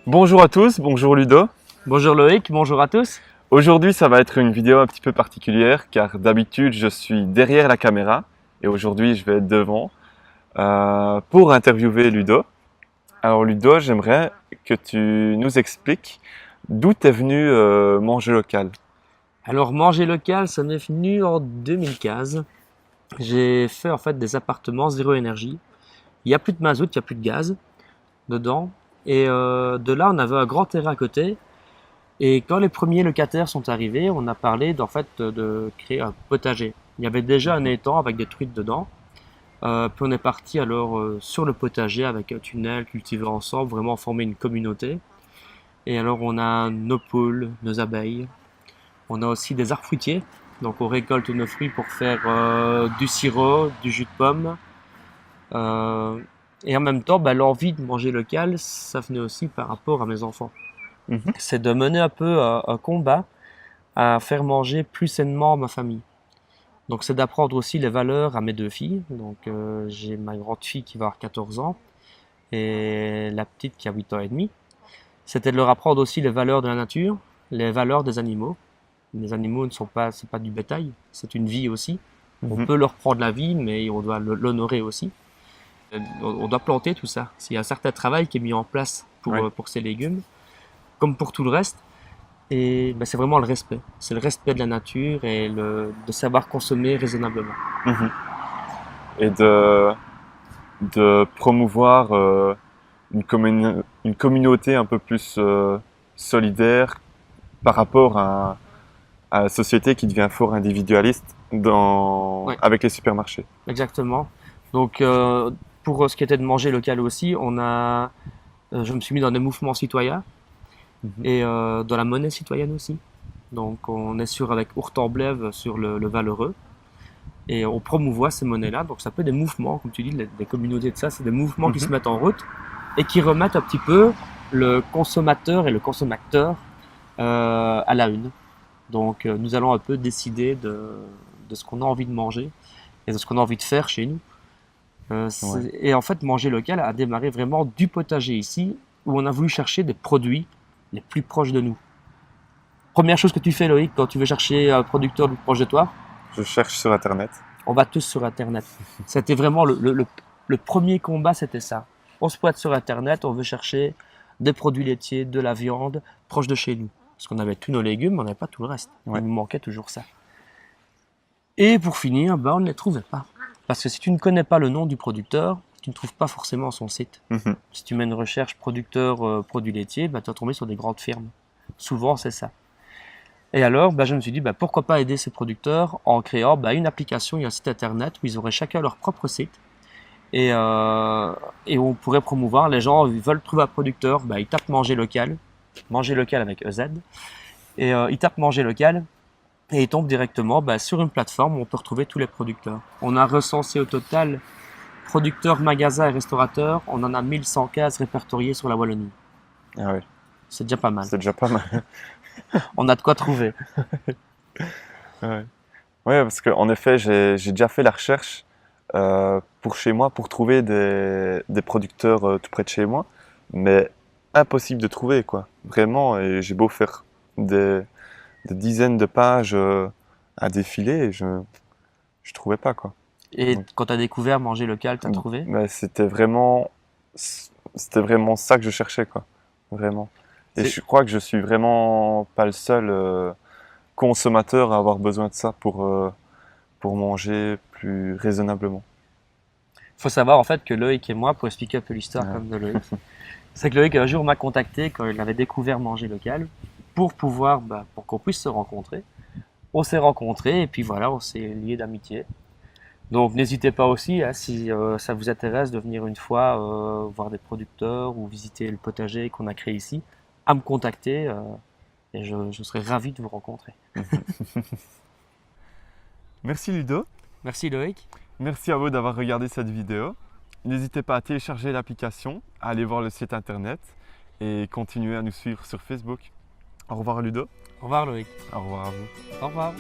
Bonjour à tous, bonjour Ludo. Bonjour Loïc, bonjour à tous. Aujourd'hui, ça va être une vidéo un petit peu particulière car d'habitude, je suis derrière la caméra et aujourd'hui, je vais être devant pour interviewer Ludo. Alors Ludo, j'aimerais que tu nous expliques d'où t'es venu manger local. Alors manger local, ça m'est venu en 2015. J'ai fait en fait des appartements zéro énergie. Il n'y a plus de mazout, il n'y a plus de gaz dedans. Et de là, on avait un grand terrain à côté. Et quand les premiers locataires sont arrivés, on a parlé de créer un potager. Il y avait déjà un étang avec des truites dedans. Puis on est parti alors sur le potager avec un tunnel, cultiver ensemble, vraiment former une communauté. Et alors on a nos poules, nos abeilles. On a aussi des arbres fruitiers. Donc on récolte nos fruits pour faire du sirop, du jus de pomme. Euh, et en même temps, l'envie de manger local, ça venait aussi par rapport à mes enfants. Mhm. C'est de mener un peu un combat à faire manger plus sainement ma famille. Donc c'est d'apprendre aussi les valeurs à mes deux filles. Donc j'ai ma grande fille qui va avoir 14 ans et la petite qui a 8 ans et demi. C'était de leur apprendre aussi les valeurs de la nature, les valeurs des animaux. Les animaux ne sont pas, c'est pas du bétail, c'est une vie aussi. On Mhm. peut leur prendre la vie, mais on doit l'honorer aussi. On doit planter tout ça. Il y a un certain travail qui est mis en place Ouais. pour ces légumes, comme pour tout le reste. Et c'est vraiment le respect. C'est le respect de la nature et de savoir consommer raisonnablement. Mhm. Et de promouvoir une communauté un peu plus solidaire par rapport à la société qui devient fort individualiste Ouais, avec les supermarchés. exactement. Donc, pour ce qui était de manger local aussi, je me suis mis dans des mouvements citoyens Mhm. et dans la monnaie citoyenne aussi. Donc, on est avec Ourtemblève sur le Valeureux et on promouvoit ces monnaies-là. Donc, ça peut être des mouvements, comme tu dis, des communautés de ça, c'est des mouvements qui se Mhm. mettent en route et qui remettent un petit peu le consommateur et le consommateur à la une. Donc, nous allons un peu décider de ce qu'on a envie de manger et de ce qu'on a envie de faire chez nous. Ouais. Et en fait, manger local a démarré vraiment du potager ici, où on a voulu chercher des produits les plus proches de nous. Première chose que tu fais, Loïc, quand tu veux chercher un producteur le plus proche de toi, Je cherche sur Internet. on va tous sur Internet. C'était vraiment le premier combat, c'était ça. On se pointe sur Internet, on veut chercher des produits laitiers, de la viande, proche de chez nous. Parce qu'on avait tous nos légumes, mais on n'avait pas tout le reste. Ouais. Il nous manquait toujours ça. Et pour finir, on ne les trouvait pas. Parce que si tu ne connais pas le nom du producteur, tu ne trouves pas forcément son site. Mhm. Si tu mets une recherche producteur produits laitiers, tu vas tomber sur des grandes firmes. Souvent, c'est ça. Et alors, je me suis dit, pourquoi pas aider ces producteurs en créant une application et un site internet où ils auraient chacun leur propre site. Et on pourrait promouvoir, les gens ils veulent trouver un producteur, ils tapent manger local avec EZ, et ils tapent manger local, et ils tombent directement sur une plateforme où on peut retrouver tous les producteurs. On a recensé au total producteurs, magasins et restaurateurs, on en a 1115 répertoriés sur la Wallonie. Ah ouais, C'est déjà pas mal. c'est déjà pas mal. On a de quoi trouver. Ouais. Ouais, parce qu'en effet, j'ai déjà fait la recherche pour chez moi, pour trouver des producteurs tout près de chez moi, mais impossible de trouver, quoi. Vraiment, et j'ai beau faire des, des dizaines de pages à défiler, et je trouvais pas, quoi. Et Donc, quand tu as découvert manger local, tu as trouvé. bah, c'était vraiment ça que je cherchais, quoi. Vraiment. Et C'est- je crois que je suis vraiment pas le seul consommateur à avoir besoin de ça pour manger plus raisonnablement. faut savoir en fait que Loïc et moi, pour expliquer un peu l'histoire Ouais. comme de Loïc, c'est que Loïc un jour m'a contacté quand il avait découvert manger local pour pour qu'on puisse se rencontrer. On s'est rencontrés et puis voilà, on s'est liés d'amitié. Donc n'hésitez pas aussi, si ça vous intéresse de venir une fois voir des producteurs ou visiter le potager qu'on a créé ici, à me contacter et je serai ravi de vous rencontrer. Merci Ludo, Merci Loïc. merci à vous d'avoir regardé cette vidéo. N'hésitez pas à télécharger l'application, à aller voir le site internet et continuer à nous suivre sur Facebook. Au revoir Ludo, Au revoir Loïc. au revoir à vous. Au revoir.